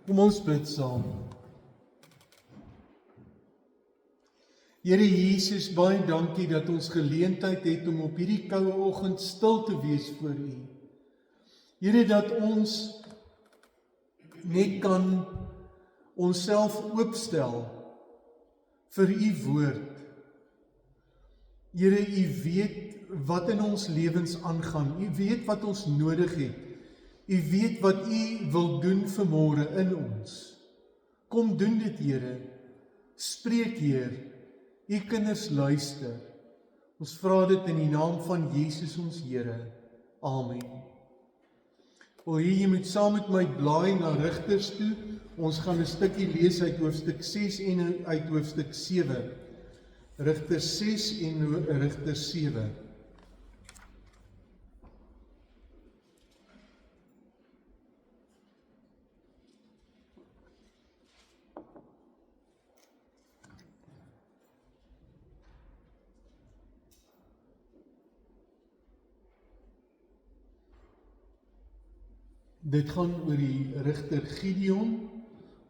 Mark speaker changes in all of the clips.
Speaker 1: Kom ons bid saam. Here Jesus, baie dankie dat ons geleentheid het om op hierdie koue oggend stil te wees voor U. Here, dat ons net kan onsself oopstel vir U woord. Here, U weet wat in ons lewens aangaan. U weet wat ons nodig het. U weet wat U wil doen vanmôre in ons. Kom doen dit, Here. Spreek, Heer. U kinders luister. Ons vra dit in die naam van Jesus ons Here. Amen. O Heer, jy moet saam met my blaai na Rigters toe. Ons gaan 'n stukkie lees uit hoofstuk 6 en uit hoofstuk 7. Rigters 6 en Rigters 7. Dit gaan oor die Rigter Gideon.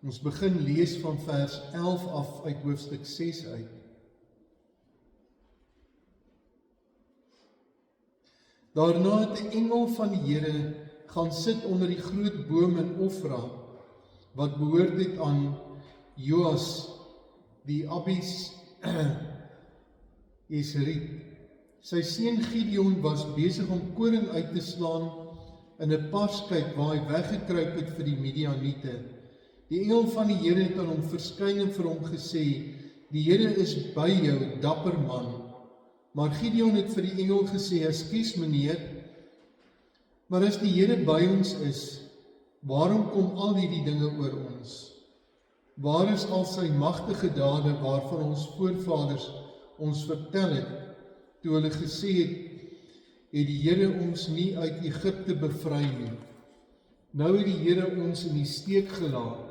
Speaker 1: Ons begin lees van vers 11 af uit hoofstuk 6 uit. Daarna het 'n engel van die Here gaan sit onder die groot boom in Ofra, wat behoort het aan Joas, die Abiesriet. Sy seun Gideon was besig om koring uit te slaan in 'n parskyk waar hy weggekruip het vir die Midianiete. Die engel van die Here het aan hom verskyn en vir hom gesê, die Here is by jou, dapper man. Maar Gideon het vir die engel gesê, ekskuus meneer, maar as die Here by ons is, waarom kom al hierdie dinge oor ons? Waar is al sy magtige dade waarvan ons voorvaders ons vertel het, toe hulle gesê het die Here ons nie uit Egipte bevry nie. Nou het die Here ons in die steek gelaat.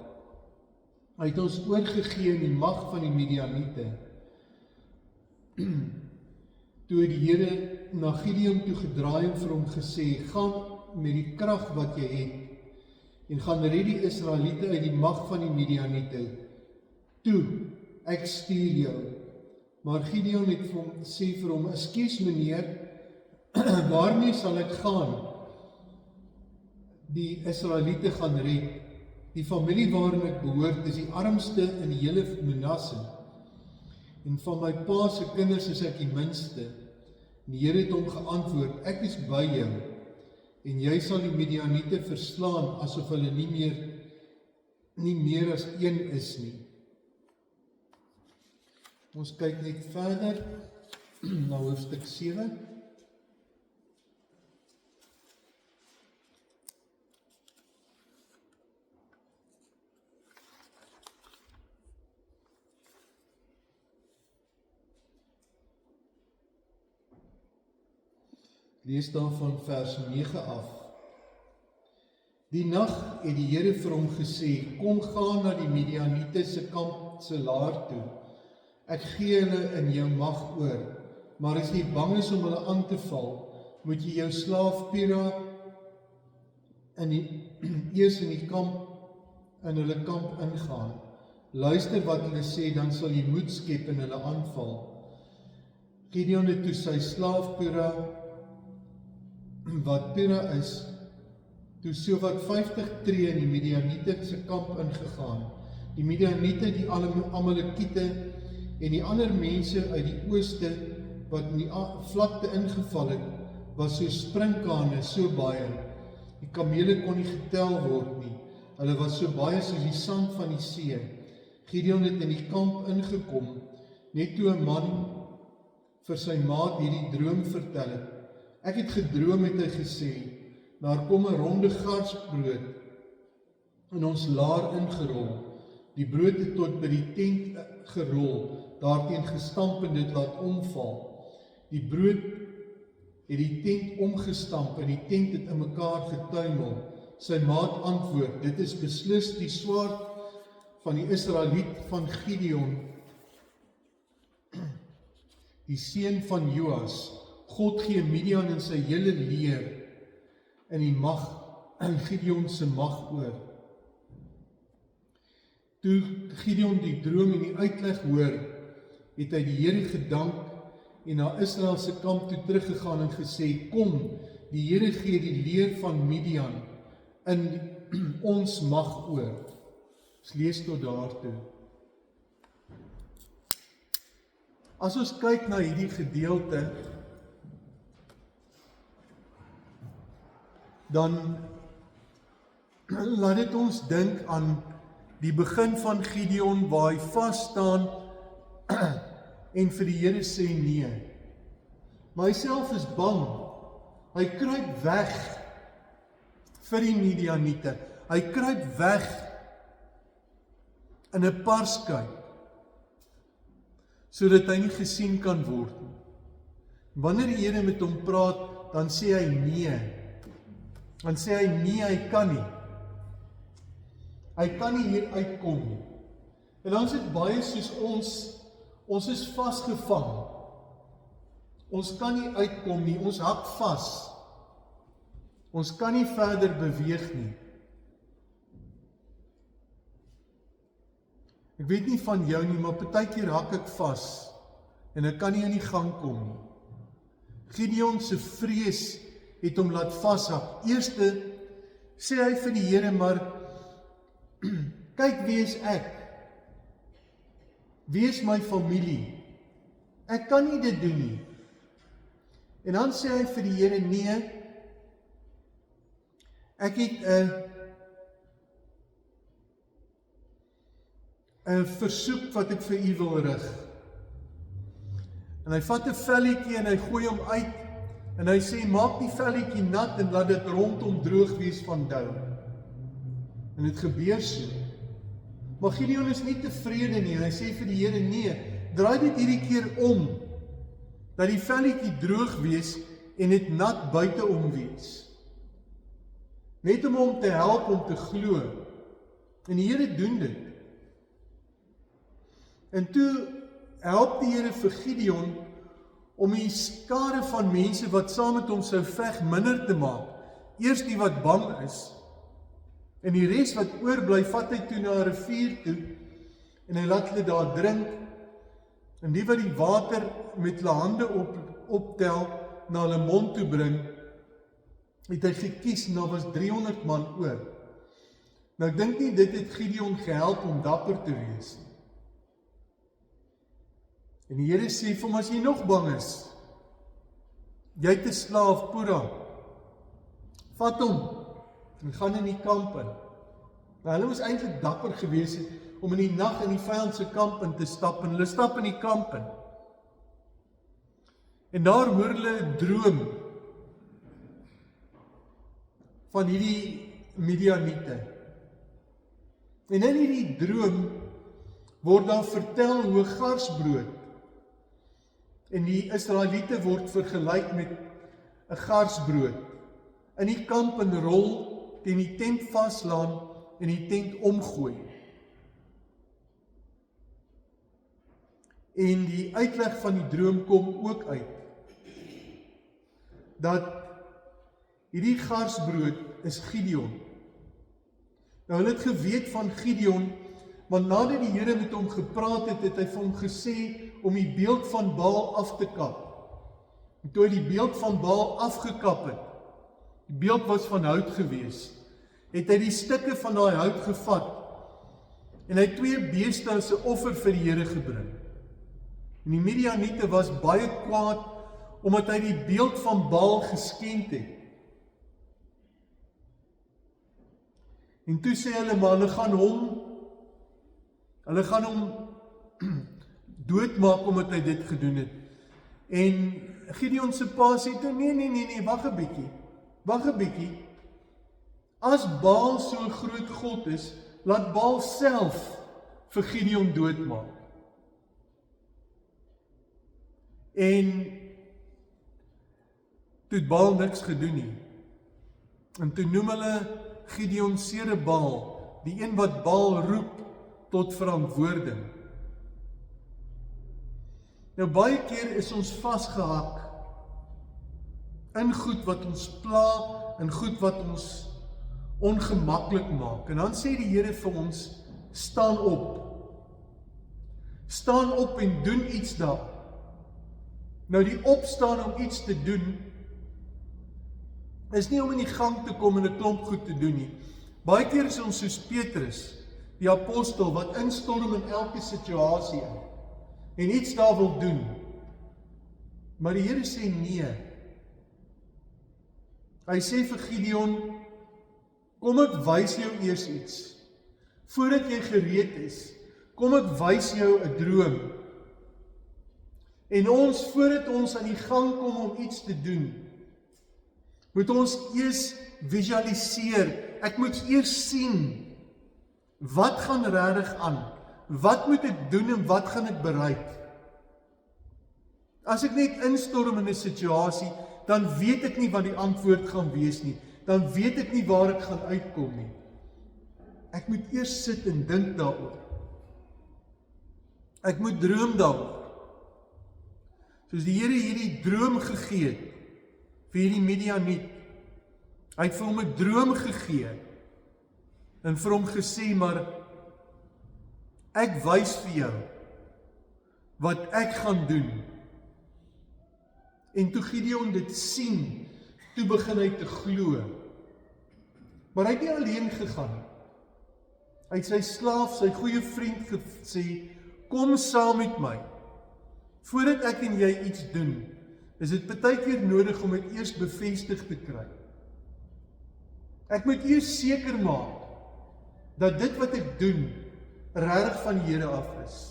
Speaker 1: Hy het ons oorgegee in die mag van die Midianiete. Toe het die Here na Gideon toe gedraai en vir hom gesê, gaan met die krag wat jy het, en gaan red die Israeliete uit die mag van die Midianiete. Toe, ek stuur jou. Maar Gideon het sê vir hom, ekskuus meneer, waarmee sal ek gaan? Die Israeliete gaan red. Die familie waarin ek behoort is die armste in die hele Manasse. En van my pa se kinders is ek die minste. Die Here het hom geantwoord, ek is by jou, en jy sal die Midianiete verslaan, asof hulle nie meer as een is nie. Ons kyk net verder na hoofstuk 7. Lees dan van vers 9 af. Die nag het die Here vir hom gesê, kom gaan na die Midianiete se kamp se laar toe. Ek gee hulle in jou mag oor, maar as jy bang is om hulle aan te val, moet jy jou slaaf Pura eers in hulle kamp ingaan. Luister wat hulle sê, dan sal jy moed skep en hulle aanval. Gideon het toe sy slaaf Pura, wat Pura is, toe so wat 50 tree in die Midianiete se kamp ingegaan. Die Midianiete, die Amalekiete en die ander mense uit die ooste wat in die vlakte ingeval het, was so sprinkane, so baie. Die kamele kon nie getel word nie. Hulle was so baie soos die sand van die see. Gideon het in die kamp ingekom, net toe 'n man vir sy maat hierdie droom vertel het. Ek het gedroom, het hy gesê, daar kom 'n ronde garsbrood in ons laar ingerol. Die brood het tot by die tent gerol, daarteen gestamp en dit laat omval. Die brood het die tent omgestamp en die tent het in mekaar getuimel. Sy maat antwoord, dit is beslis die swaard van die Israeliet van Gideon, die seun van Joas. God gee Midian en sy hele leer in die mag, in Gideon se mag oor. Toe Gideon die droom en die uitleg hoor, het hy die Here gedank en na Israel se kamp toe teruggegaan en gesê, kom, die Here gee die leer van Midian in ons mag oor. Ons lees tot daartoe. As ons kyk na hierdie gedeelte, dan laat dit ons dink aan die begin van Gideon waar hy vas staan en vir die Here sê nee. Maar hy self is bang. Hy kruip weg vir die Midianiete. Hy kruip weg in 'n parskuip sodat hy nie gesien kan word nie. Wanneer die Here met hom praat, dan sê hy nee. Dan sê hy nee, hy kan nie. Hy kan nie hier uitkom nie. En dan is dit baie soos ons is vasgevang. Ons kan nie uitkom nie, ons hak vas. Ons kan nie verder beweeg nie. Ek weet nie van jou nie, maar partykeer hak ek vas en ek kan nie in die gang kom nie. Gideon se vrees het hom laat vashak. Eerste sê hy vir die Here, maar kyk wie is ek? Wie is my familie? Ek kan nie dit doen nie. En dan sê hy vir die Here, nee, ek het 'n versoek wat ek vir u wil rig. En hy vat 'n velletjie en hy gooi hom uit en hy sê, maak die velletjie nat en laat dit rondom droog wees van dou. En dit gebeur so. Maar Gideon is nie tevrede nie en hy sê vir die Here, nee, draai dit hierdie keer om, dat die velletjie droog wees en dit nat buiteom wees. Net om hom te help om te glo. En die Here doen dit. En toe help die Here vir Gideon om die skare van mense wat saam met hom sou veg minder te maak. Eers die wat bang is, en die res wat oorbly, vat hy toe na 'n rivier toe, en hy laat hulle daar drink, en die wat die water met hulle hande optel, na hulle mond toe bring, het hy gekies, en daar was 300 man oor. Nou ek dink nie dit het Gideon gehelp om dapper te wees. En die Here sê vir hom, as jy nog bang is, jy het 'n slaaf, Pura, vat hom, en gaan in die kamp in. Nou, hulle was eintlik dapper gewees om in die nag in die vyand se kamp in te stap, en hulle stap in die kamp in. En daar hoor hulle 'n droom van hierdie Midianiete. En in hierdie droom word daar vertel hoe 'n garsbrood, en die Israeliete word vergelyk met 'n garsbrood, in die kamp en rol, teen die tent vaslaan en die tent omgooi. En die uitleg van die droom kom ook uit, dat hierdie garsbrood is Gideon. Nou hulle het geweet van Gideon, want nadat die Here met hom gepraat het, het hy vir hom gesê om die beeld van Baal af te kap. En toe hy die beeld van Baal afgekap het, die beeld was van hout gewees, het hy die stukke van daai hout gevat, en hy 2 beeste as 'n offer vir die Here gebring. En die Midianiete was baie kwaad, omdat hy die beeld van Baal geskend het. En toe sê hulle, maar hulle gaan hom doodmaak, omdat hy dit gedoen het. En Gideon se pa sê toe, nee, wag 'n bietjie. As Baal so 'n groot God is, laat Baal self vir Gideon doodmaak. En toe het Baal niks gedoen nie. En toe noem hulle Gideon Serebaal, die een wat Baal roep tot verantwoording. Nou baie keer is ons vasgehak in goed wat ons pla, in goed wat ons ongemaklik maak. En dan sê die Here vir ons, staan op. Staan op en doen iets daar. Nou die opstaan om iets te doen, is nie om in die gang te kom en 'n klomp goed te doen nie. Baie keer is ons soos Petrus, die apostel, wat instorm in elke situasie en iets daar wil doen. Maar die Here sê nee. Hy sê vir Gideon, kom ek wys jou eers iets. Voordat jy gereed is, kom ek wys jou 'n droom. En ons, voordat ons aan die gang kom om iets te doen, moet ons eers visualiseer. Ek moet eers sien, wat gaan regtig aan? Wat moet ek doen en wat gaan ek bereik? As ek net instorm in 'n situasie, dan weet ek nie wat die antwoord gaan wees nie. Dan weet ek nie waar ek gaan uitkom nie. Ek moet eers sit en dink daaroor. Ek moet droom daaroor. Soos die Here hierdie droom gegee het vir hierdie Midianiet. Hy het vir hom 'n droom gegee en vir hom gesê, maar ek wys vir jou wat ek gaan doen. En toe Gideon dit sien, toe begin hy te glo. Maar hy het nie alleen gegaan. Hy het sy slaaf, sy goeie vriend gesê, kom saam met my. Voordat ek en jy iets doen, is dit baie keer nodig om dit eers bevestig te kry. Ek moet eers seker maak dat dit wat ek doen regtig van die Here af is.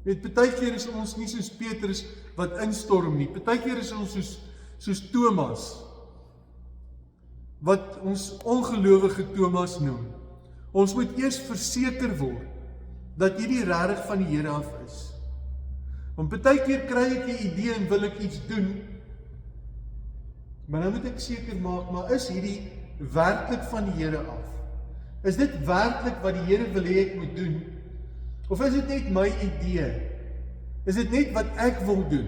Speaker 1: Baie keer is ons nie soos Petrus wat instorm nie. Baie keer is ons soos Thomas, wat ons ongelowige Thomas noem. Ons moet eers verseker word dat hierdie regtig van die Here af is. Want baie keer kry ek 'n idee en wil ek iets doen, maar nou moet ek seker maak, maar is hierdie werklik van die Here af? Is dit werklik wat die Here wil hê ek moet doen? Of is dit net my idee? Is dit net wat ek wil doen?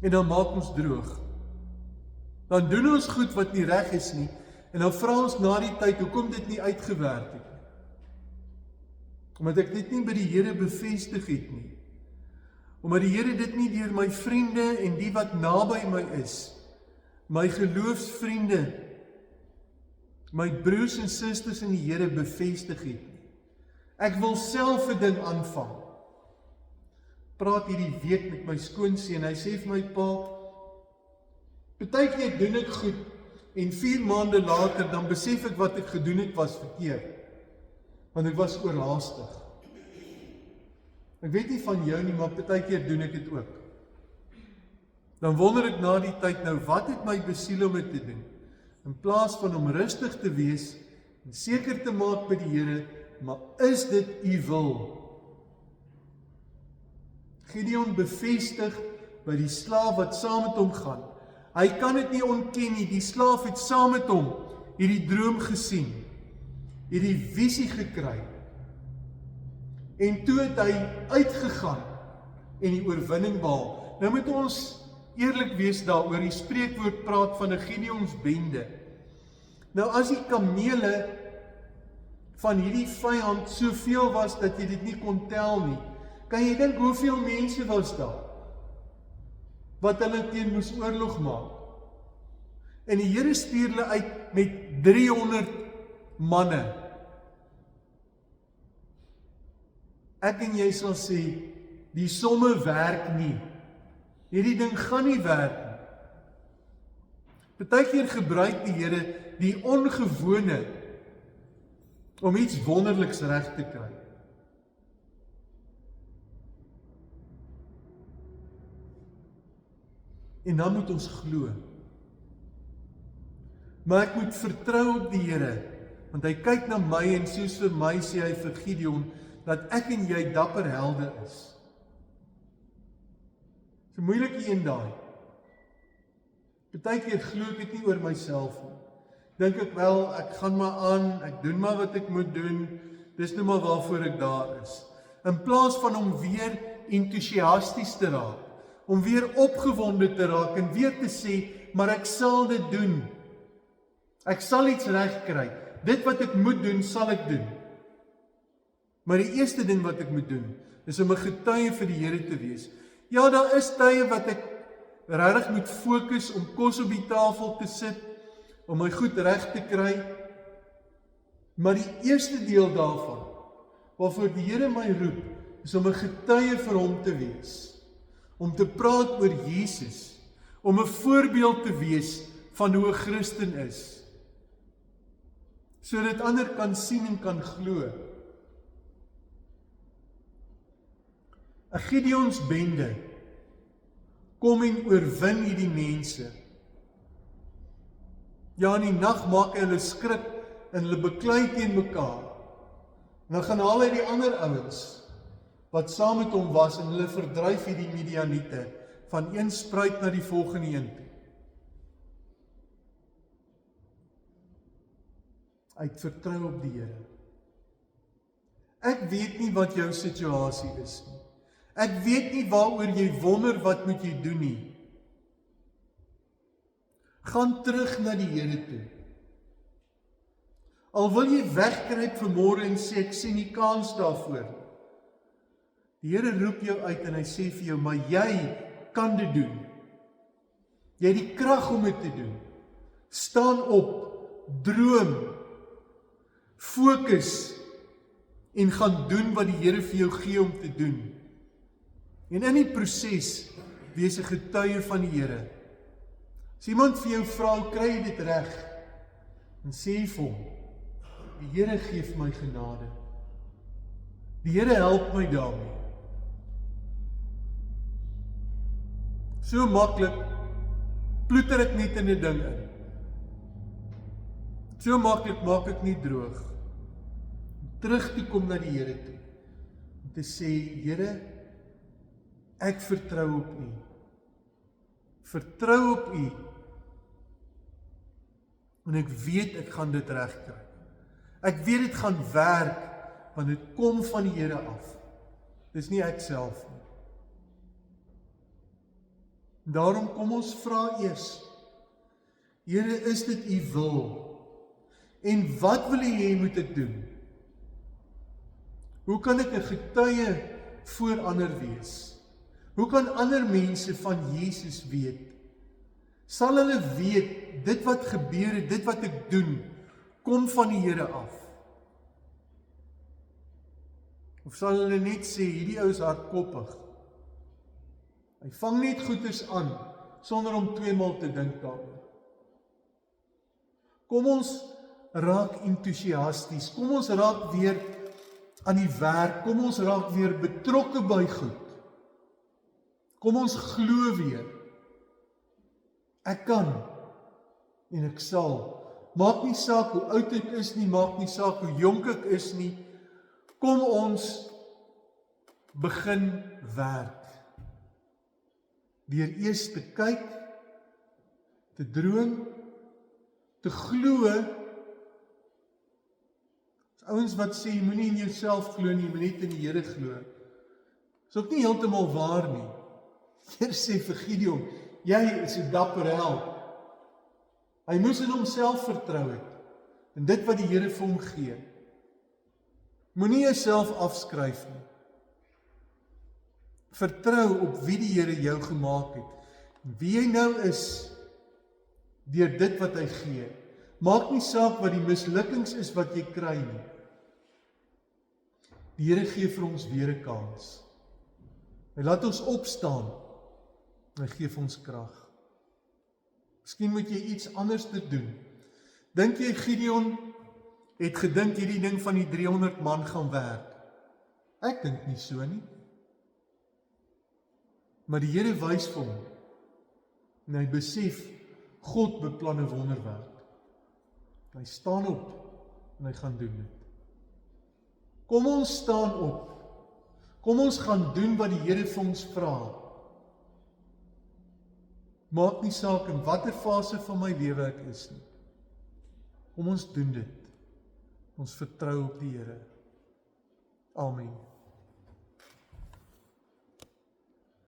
Speaker 1: En dan maak ons droog. Dan doen ons goed wat nie reg is nie, en dan vra ons na die tyd, hoekom dit nie uitgewerk het nie? Omdat ek dit nie by die Here bevestig het nie. Omdat die Here dit nie deur my vriende en die wat naby my is, my geloofsvriende, my broers en susters in die Here bevestig het nie. Ek wil self 'n ding aanvang. Praat hierdie week met my skoonseun, hy sê vir my, pa, baie keer doen ek goed, en 4 maande later, dan besef ek wat ek gedoen het was verkeerd. Want ek was oorhaastig. Ek weet nie van jou nie, maar baie keer doen ek dit ook. Dan wonder ek na die tyd, nou wat het my besiel om dit te doen? In plaas van om rustig te wees, en seker te maak by die Here, maar is dit u wil? Gideon bevestig by die slaaf wat saam met hom gaan. Hy kan dit nie ontken nie, die slaaf het saam met hom hierdie droom gesien, hierdie visie gekry. En toe het hy uitgegaan en die oorwinning behaal. Nou moet ons eerlik wees daaroor, die spreekwoord praat van 'n Gideonsbende. Nou as die kamele van hierdie vyand soveel was dat jy dit nie kon tel nie, kan jy dink hoeveel mense was daar wat hulle teen moes oorlog maak? En die Here stuur hulle uit met 300 manne. Ek en jy sal sê, die somme werk nie. Hierdie ding gaan nie werk nie. Baie keer gebruik die Here die ongewone om iets wonderliks reg te kry. En dan moet ons glo. Maar ek moet vertrou op die Here, want hy kyk na my en soos vir my sê hy vir Gideon, dat ek en jy dapper helde is. Dis 'n moeilike een daai. Baie keer glo ek dit nie oor myself nie. Dink ek wel, ek gaan maar aan, ek doen maar wat ek moet doen, dis nou maar waarvoor ek daar is. In plaas van om weer entoesiasties te raak, om weer opgewonde te raak en weer te sê, maar ek sal dit doen. Ek sal iets reg kry. Dit wat ek moet doen, sal ek doen. Maar die eerste ding wat ek moet doen, is om 'n getuie vir die Here te wees. Ja, daar is tye wat ek regtig moet fokus om kos op die tafel te sit, om my goed reg te kry. Maar die eerste deel daarvan, waarvoor die Here my roep, is om 'n getuie vir hom te wees. Om te praat oor Jesus, om 'n voorbeeld te wees van hoe 'n Christen is, sodat ander kan sien en kan glo. 'n Gideons bende kom en oorwin hierdie mense. Ja, in die nag maak hulle skrik en hulle beklei teen mekaar. En dan gaan haal hy die ander ouens wat saam met hom was en hulle verdryf hierdie Midianiete van een spruit na die volgende een toe. Uit vertrou op die Here. Ek weet nie wat jou situasie is nie. Ek weet nie waaroor jy wonder wat moet jy doen nie. Gaan terug na die Here toe. Al wil jy wegkruip vanmôre en sê ek sien nie kans daarvoor. Die Here roep jou uit en hy sê vir jou, maar jy kan dit doen. Jy het die krag om dit te doen. Staan op, droom, fokus en gaan doen wat die Here vir jou gee om te doen. En in die proses, wees 'n getuie van die Here. As iemand vir jou vra, kry jy dit reg? En sê vir hom, die Here gee vir my genade. Die Here help my daarmee. So maklik, ploeter ek net in 'n ding in. So maklik maak ek nie droog. Terug te kom na die Here toe. Om te sê, Here, ek vertrou op U. Vertrou op U. En ek weet ek gaan dit regkry. Ek weet dit gaan werk, want dit kom van die Here af. Dis nie ek self nie. Daarom kom ons vra eers, Here, is dit U wil? En wat wil U hê moet ek doen? Hoe kan ek 'n getuie voor ander wees? Hoe kan ander mense van Jesus weet? Sal hulle weet, dit wat gebeur het, dit wat ek doen, kom van die Here af? Of sal hulle net sê, hierdie ou is hardkoppig. Hy vang net goeders aan, sonder om tweemaal te dink daaroor. Kom ons raak entoesiasties, kom ons raak weer aan die werk, kom ons raak weer betrokke by goed. Kom ons glo weer. Ek kan en ek sal. Maak nie saak hoe oud ek is nie, maak nie saak hoe jonk ek is nie. Kom ons begin werk. Deur eers te kyk, te droom, te glo. Ouens wat sê, jy moenie in jouself glo nie, jy moet net in die Here glo. Dis ook nie heeltemal waar nie. Heer sê vir Gideon, jy is 'n dapper held. Hy moes in homself vertrou het, en dit wat die Here vir hom gee. Moenie jouself afskryf nie. Vertrou op wie die Here jou gemaak het. Wie jy nou is, deur dit wat hy gee. Maak nie saak wat die mislukkings is wat jy kry nie. Die Here gee vir ons weer 'n kans. Hy laat ons opstaan. Hy gee vir ons krag. Miskien moet jy iets anders te doen. Dink jy Gideon het gedink hierdie ding van die 300 man gaan werk? Ek dink nie so nie. Maar die Here wys vir hom. En hy besef, God beplan 'n wonderwerk. Hy staan op en hy gaan doen dit. Kom ons staan op. Kom ons gaan doen wat die Here vir ons vra. Maak nie saak in watter fase van my lewe ek is nie. Kom ons doen dit. Ons vertrou op die Here. Amen.